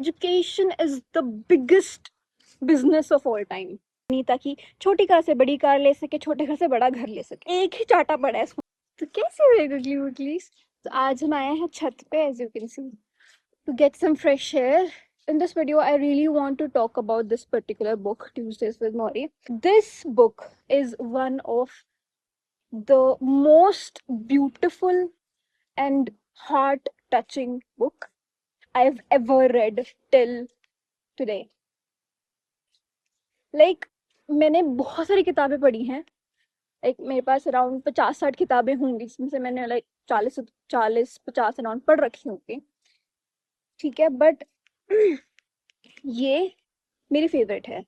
Education is the biggest business of all time. नहीं, ताकि छोटी कार से बड़ी कार ले सके, छोटे घर से बड़ा घर ले सके, एक ही चाटा पड़ा है इसमें। तो कैसे हुए गुगली वुगली? तो आज हम आए हैं छत पे, as you can see, to get some fresh air. In this video, I really want to talk about this particular book, Tuesdays with Maury. This book is one of the most beautiful and heart touching book I've ever read till today. Like, मैंने बहुत सारी किताबें पढ़ी हैं। मेरे पास around 50-60 किताबें होंगी, जिसमें से मैंने 40-50 अराउंड पढ़ रखी होंगी। ठीक है, बट ये मेरी फेवरेट है।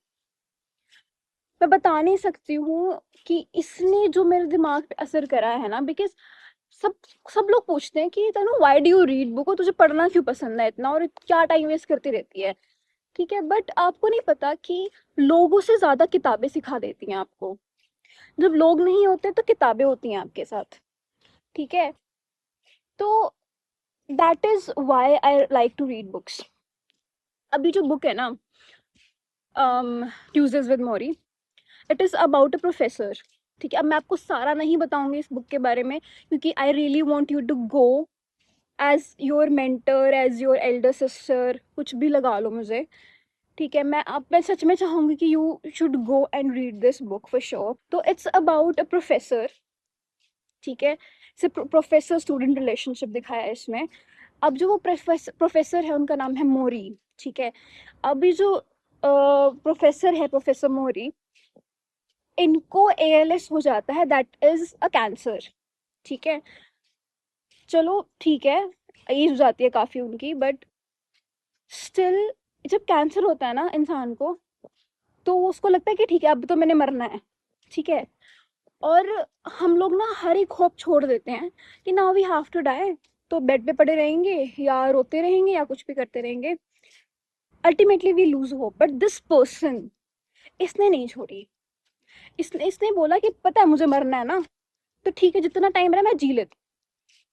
मैं बता नहीं सकती हूँ कि इसने जो मेरे दिमाग पे असर करा है ना, बिकॉज सब सब लोग पूछते हैं कि Tanu why do you read book, तुझे पढ़ना क्यों पसंद है इतना और क्या टाइम वेस्ट करती रहती है। ठीक है, बट आपको नहीं पता कि लोगों से ज्यादा किताबें सिखा देती हैं आपको। जब लोग नहीं होते तो किताबें होती हैं आपके साथ। ठीक है, तो that is why I like to read books. अभी जो बुक है ना, Tuesdays with Morrie, it is about a professor. ठीक है, अब मैं आपको सारा नहीं बताऊंगी इस बुक के बारे में, क्योंकि I really want you to go as your mentor, as your elder sister, कुछ भी लगा लो मुझे। ठीक है, मैं सच में चाहूंगी कि you should go and read this book for sure. तो इट्स अबाउट अ प्रोफेसर। ठीक है, सिर्फ प्रोफेसर स्टूडेंट रिलेशनशिप दिखाया है इसमें। अब जो वो प्रोफेसर है, उनका नाम है मोरी। ठीक है, अभी जो प्रोफेसर है, प्रोफेसर मोरी, इनको एएलएस हो जाता है, दैट इज अ कैंसर। ठीक है, चलो ठीक है, एज हो जाती है काफी उनकी, बट स्टिल जब कैंसर होता है ना इंसान को, तो उसको लगता है कि ठीक है अब तो मैंने मरना है। ठीक है, और हम लोग ना हर एक होप छोड़ देते हैं कि now we have to die, तो बेड पे पड़े रहेंगे या रोते रहेंगे या कुछ भी करते रहेंगे। Ultimately we lose hope, but this person, इसने नहीं छोड़ी। इसने इसने बोला कि पता है मुझे मरना है ना, तो ठीक है जितना टाइम रहा मैं जी लेती हूँ।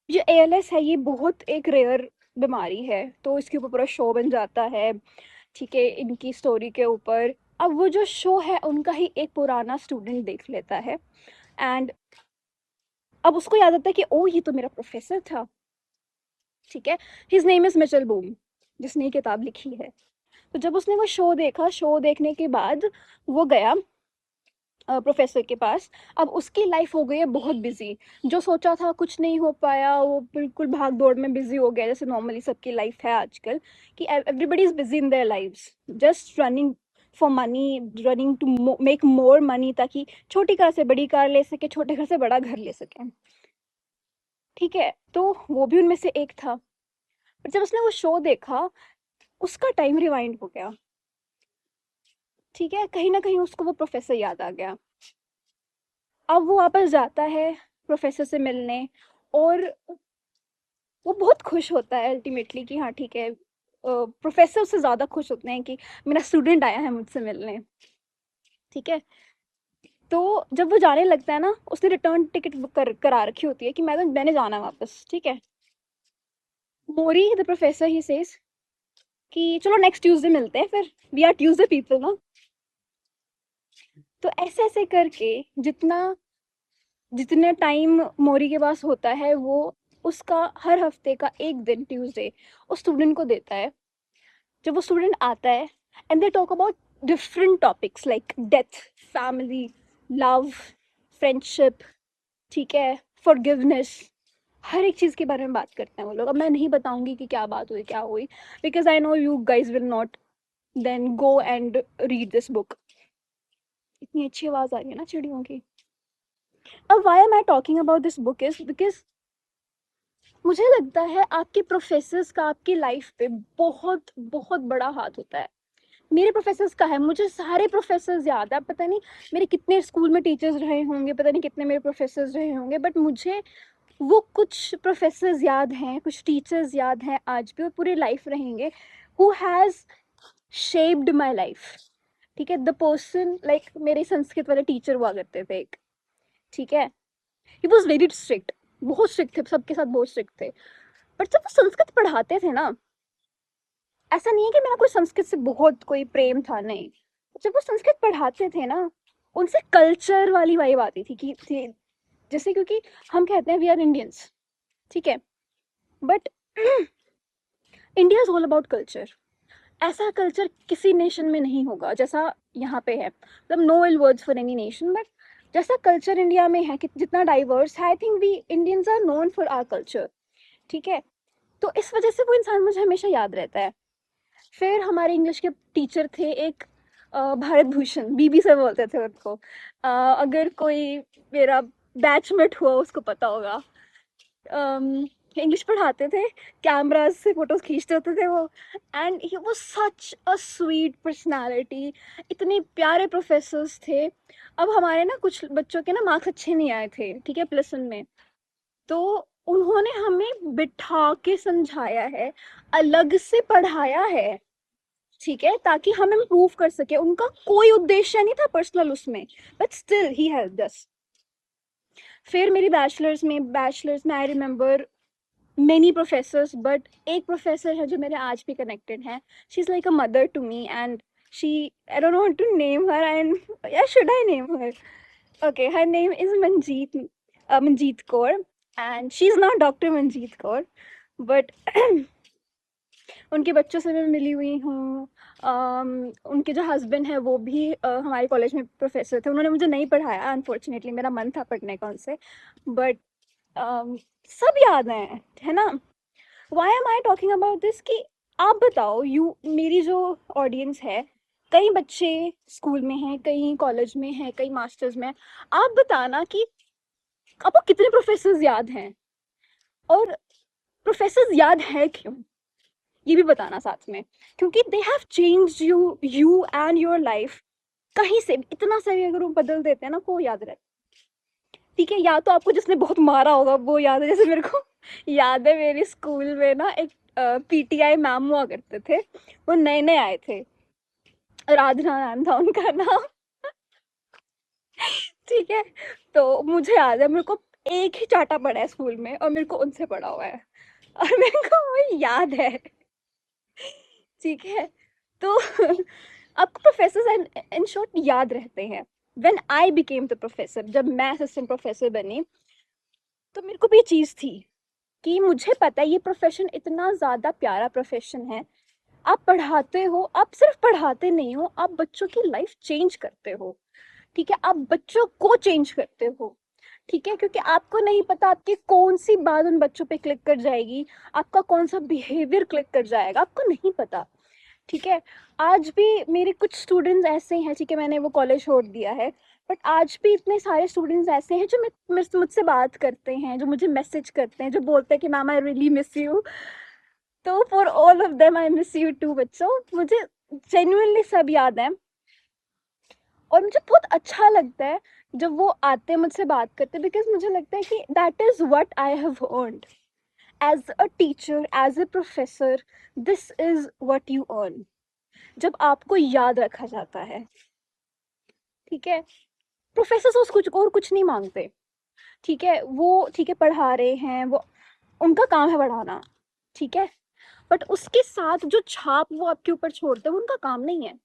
जो एएलएस है, ये बहुत एक रेयर बीमारी है, तो इसके ऊपर पूरा शो बन जाता है। ठीक है, इनकी स्टोरी के ऊपर। अब वो जो शो है, उनका ही एक पुराना स्टूडेंट देख लेता है, एंड अब उसको याद आता है कि ओ ये तो मेरा प्रोफेसर था। ठीक है, his name is Mitchell boom, जिसने ये किताब लिखी है। तो जब उसने वो शो देखा, शो देखने के बाद वो गया प्रोफेसर के पास। अब उसकी लाइफ हो गई है बहुत बिजी। जो सोचा था कुछ नहीं हो पाया, वो बिल्कुल भाग दौड़ में बिजी हो गया, जैसे नॉर्मली सबकी लाइफ है आजकल, कि everybody is busy in their lives, just running for money, running to make more money, ताकि छोटी कार से बड़ी कार ले सके, छोटे घर से बड़ा घर ले सके। ठीक है, तो वो भी उनमें से एक था। पर जब उसने वो शो देखा, उसका टाइम रिवाइंड हो गया। ठीक है, कहीं ना कहीं उसको वो प्रोफेसर याद आ गया। अब वो वापस जाता है प्रोफेसर से मिलने, और वो बहुत खुश होता है अल्टीमेटली कि हाँ ठीक है, प्रोफेसर से ज़्यादा खुश होते हैं कि मेरा स्टूडेंट आया है मुझसे मिलने। ठीक है, तो जब वो जाने लगता है ना, उसने रिटर्न टिकट बुक करा रखी होती है कि मैंने जाना है वापस। ठीक है, मोरी द प्रोफेसर ही सेज कि चलो नेक्स्ट ट्यूसडे मिलते हैं, फिर वी आर ट्यूसडे पीपल ना। तो ऐसे ऐसे करके जितना जितने टाइम मोरी के पास होता है, वो उसका हर हफ्ते का एक दिन ट्यूसडे उस स्टूडेंट को देता है। जब वो स्टूडेंट आता है, and they talk about different topics like death, family, love, friendship. ठीक है, फॉरगिवनेस, हर एक चीज़ के बारे में बात करते हैं वो लोग। अब मैं नहीं बताऊंगी कि क्या बात हुई क्या हुई, because I know you guys will not then go and read this book. इतनी अच्छी आवाज़ आ रही है ना चिड़ियों की। अब why am I talking about this book is because मुझे लगता है आपके प्रोफेसर्स का आपकी लाइफ पे बहुत बहुत बड़ा हाथ होता है। मेरे प्रोफेसर्स का है, मुझे सारे प्रोफेसर्स याद है। पता नहीं मेरे कितने स्कूल में टीचर्स रहे होंगे, पता नहीं कितने मेरे प्रोफेसर्स रहे होंगे, बट मुझे वो कुछ प्रोफेसर्स याद हैं, कुछ टीचर्स याद हैं आज भी, और पूरी लाइफ रहेंगे, who has shaped my life. ठीक है, द पर्सन लाइक मेरे संस्कृत वाले टीचर हुआ करते थे एक। ठीक है, ही वॉज वेरी स्ट्रिक्ट, बहुत स्ट्रिक्ट थे, सबके साथ बहुत स्ट्रिक्ट थे। बट जब वो संस्कृत पढ़ाते थे ना, ऐसा नहीं है कि मेरा कोई संस्कृत से बहुत कोई प्रेम था, नहीं। जब वो संस्कृत पढ़ाते थे ना, उनसे कल्चर वाली वाइब आती थी कि जैसे, क्योंकि हम कहते हैं वी आर इंडियंस, ठीक है, but India is all about culture. ऐसा कल्चर किसी नेशन में नहीं होगा जैसा यहाँ पे है, मतलब no ill words for any nation, but जैसा कल्चर इंडिया में है कि जितना डाइवर्स है, I think we Indians are known for our culture, ठीक है। तो इस वजह से वो इंसान मुझे हमेशा याद रहता है। फिर हमारे इंग्लिश के टीचर थे एक, भारत भूषण, बीबी से बोलते थे उनको। अगर कोई मेरा बैचमेट हुआ उसको पता होगा। इंग्लिश पढ़ाते थे, कैमरास से फोटोज खींचते होते थे वो, and he was such a sweet personality. इतने प्यारे प्रोफेसर्स थे। अब हमारे ना कुछ बच्चों के ना मार्क्स अच्छे नहीं आए थे, ठीक है, +1 में, तो उन्होंने हमें बिठा के समझाया है, अलग से पढ़ाया है, ठीक है, ताकि हम इम्प्रूव कर सके। उनका कोई उद्देश्य नहीं था पर्सनल उसमें, but still he helped us. फिर मेरी बैचलर्स में I remember many professors, but एक प्रोफेसर है जो मेरे आज भी कनेक्टेड हैं। She is like a mother to me, and she, I don't want to name her, and या should I name her? Okay, her name is Manjeet Kaur, and she's not Dr. Manjeet Kaur, but उनके बच्चों से मैं मिली हुई हूँ। उनके जो husband है वो भी हमारे कॉलेज में प्रोफेसर थे। उन्होंने मुझे नहीं पढ़ाया अनफॉर्चुनेटली, मेरा मन था पढ़ने का उनसे, बट सब याद है ना। Why am I talking about this कि आप बताओ, यू, मेरी जो ऑडियंस है, कई बच्चे स्कूल में हैं, कई कॉलेज में हैं, कई मास्टर्स में हैं। आप बताना कि आपको कितने प्रोफेसर्स याद हैं, और प्रोफेसर्स याद है क्यों, ये भी बताना साथ में, क्योंकि they have changed you and your life. कहीं से भी इतना सा भी अगर वो बदल देते हैं ना, वो याद रहता है, ठीक है। या तो आपको जिसने बहुत मारा होगा वो याद है, जैसे मेरे को याद है मेरी स्कूल में ना एक पीटीआई मैम हुआ करते थे, वो नए नए आए थे, राधना मैम था उनका नाम, ठीक है। तो मुझे याद है, मेरे को एक ही चाटा पड़ा है स्कूल में, और मेरे को उनसे पड़ा हुआ है, और मेरे को वो याद है, ठीक है। तो आपको प्रोफेसर इन शॉर्ट याद रहते हैं। When I became the professor, जब मैं असिस्टेंट प्रोफेसर बनी, तो मेरे को भी ये चीज़ थी कि मुझे पता है ये प्रोफेशन इतना ज़्यादा प्यारा प्रोफेशन है। आप पढ़ाते हो, आप सिर्फ पढ़ाते नहीं हो, आप बच्चों की लाइफ चेंज करते हो, ठीक है, आप बच्चों को चेंज करते हो, ठीक है, क्योंकि आपको नहीं पता आपकी कौन सी बात उन बच्चों पे क्लिक कर जाएगी, आपका कौन सा बिहेवियर क्लिक कर जाएगा, आपको नहीं पता, ठीक है। आज भी मेरे कुछ स्टूडेंट्स ऐसे हैं, ठीक है, मैंने वो कॉलेज छोड़ दिया है, बट आज भी इतने सारे स्टूडेंट्स ऐसे हैं जो मुझसे बात करते हैं, जो मुझे मैसेज करते हैं, जो बोलते हैं कि ma'am I really miss you. तो for all of them I miss you too बच्चों। मुझे जेन्युइनली सब याद है, और मुझे बहुत अच्छा लगता है जब वो आते हैं मुझसे बात करते हैं, बिकॉज मुझे लगता है कि that is what I have earned as a teacher, as a professor. This is what you earn, जब आपको याद रखा जाता है, ठीक है। प्रोफेसर उस कुछ और कुछ नहीं मांगते, ठीक है, वो ठीक है पढ़ा रहे हैं, वो उनका काम है पढ़ाना, ठीक है, बट उसके साथ जो छाप वो आपके ऊपर छोड़ते हैं वो उनका काम नहीं है,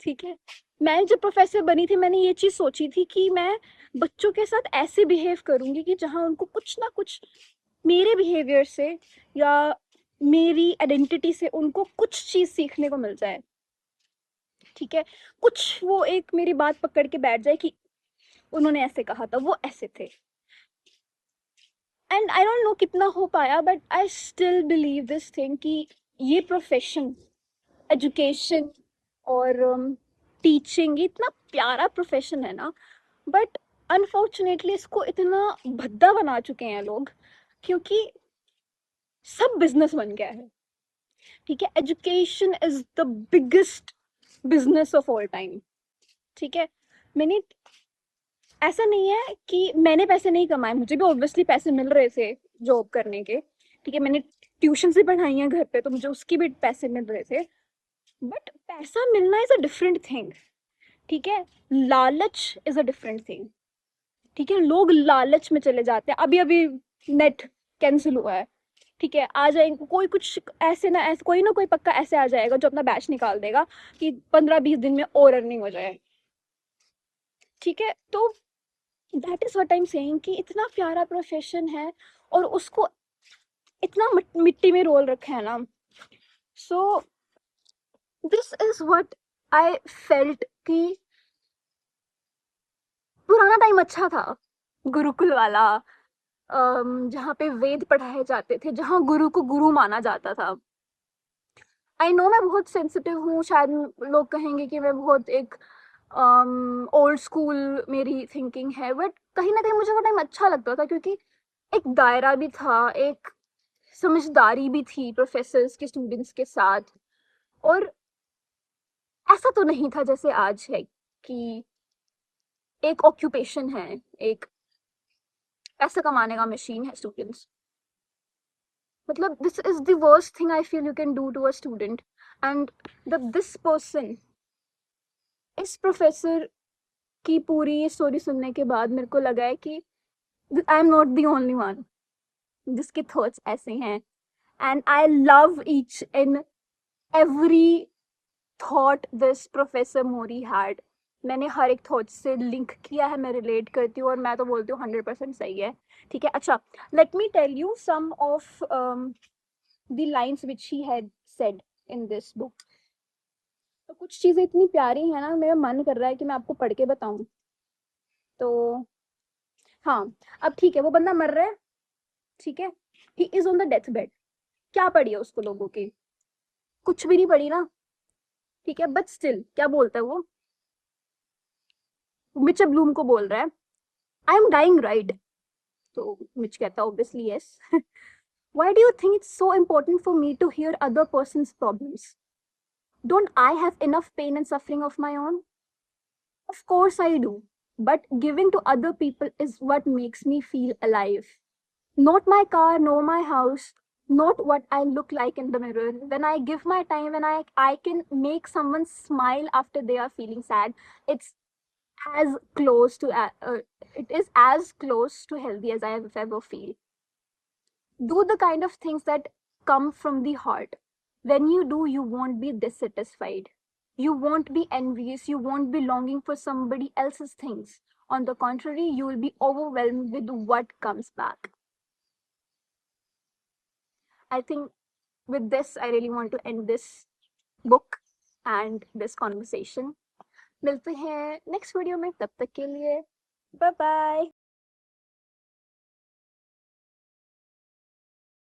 ठीक है। मैं जब प्रोफेसर बनी थी, मैंने ये चीज़ सोची थी कि मैं बच्चों के साथ ऐसे बिहेव करूंगी कि जहाँ उनको कुछ ना कुछ मेरे बिहेवियर से या मेरी आइडेंटिटी से उनको कुछ चीज़ सीखने को मिल जाए, ठीक है। कुछ वो एक मेरी बात पकड़ के बैठ जाए कि उन्होंने ऐसे कहा था, वो ऐसे थे। एंड आई डोंट नो कितना हो पाया, but I still believe this thing कि ये प्रोफेशन, एजुकेशन और टीचिंग, ये इतना प्यारा प्रोफेशन है ना, बट अनफॉर्चुनेटली इसको इतना भद्दा बना चुके हैं लोग, क्योंकि सब बिजनेस बन गया है, ठीक है। Education is the biggest business of all time, ठीक है। मैंने, ऐसा नहीं है कि मैंने पैसे नहीं कमाए, मुझे भी ऑब्वियसली पैसे मिल रहे थे जॉब करने के, ठीक है। मैंने ट्यूशन भी पढ़ाई है घर पे, तो मुझे उसकी भी पैसे मिल रहे थे, बट पैसा मिलना इज अ डिफरेंट थिंग, ठीक है। लालच इज अ डिफरेंट थिंग, ठीक है। लोग लालच में चले जाते हैं। अभी अभी नेट कैंसिल हुआ है, ठीक है, आ जाएंगे कोई, कुछ ऐसे ना ऐसे, कोई ना कोई पक्का ऐसे आ जाएगा जो अपना बैच निकाल देगा कि 15-20 दिन में और अर्निंग हो जाए। ठीक है, तो that is what I am saying कि इतना प्यारा प्रोफेशन है और उसको इतना मिट्टी में रोल रखा है ना। So this is what I felt कि पुराना टाइम अच्छा था, गुरुकुल वाला, जहाँ पे वेद पढ़ाए जाते थे, जहाँ गुरु को गुरु माना जाता था। आई नो मैं बहुत सेंसिटिव हूँ, शायद लोग कहेंगे कि मैं बहुत एक ओल्ड स्कूल मेरी थिंकिंग है, बट कहीं ना कहीं मुझे वो टाइम अच्छा लगता था क्योंकि एक दायरा भी था, एक समझदारी भी थी प्रोफेसर्स के स्टूडेंट्स के साथ। और ऐसा तो नहीं था जैसे आज है कि एक ऑक्यूपेशन है, एक पैसा कमाने का मशीन है स्टूडेंट्स। मतलब this is the worst thing I feel you can do to a student. And this person, इस प्रोफेसर की पूरी ये स्टोरी सुनने के बाद मेरे को लगा है कि I am not the only one जिसके थॉट्स ऐसे हैं। And I love each and every thought this professor Mori had. मैंने हर एक थॉट से लिंक किया है, मैं रिलेट करती हूँ और मैं तो बोलती हूँ 100% सही है। ठीक है, अच्छा, let me tell you some of the lines which he had said in this book. तो कुछ चीज़ें इतनी प्यारी हैं ना, मेरा मन कर रहा है कि मैं आपको पढ़ के बताऊं। तो हाँ, अब ठीक है, वो बंदा मर रहा है, ठीक है, he is on the death bed. क्या पड़ी है उसको लोगों की? कुछ भी नहीं पड़ी ना, ठीक है, बट स्टिल क्या बोलता है वो? मिचर ब्लूम को बोल रहा है, आई एम डाइंग राइट? तो मिच कहता है obviously yes. Why do you think it's so important for me to hear other person's problems? Don't I have enough pain and suffering of my own? Of course I do. But giving to other people is what makes me feel alive. Not my car, nor my house, not what I look like in the mirror. When I give my time, when I can make someone smile after they are feeling sad, it's as close to it is as close to healthy as I have ever feel. Do the kind of things that come from the heart. When you do, you won't be dissatisfied. You won't be envious. You won't be longing for somebody else's things. On the contrary, you will be overwhelmed with what comes back. I think with this, I really want to end this book and this conversation. मिलते हैं next video में, तब तक के लिए bye bye.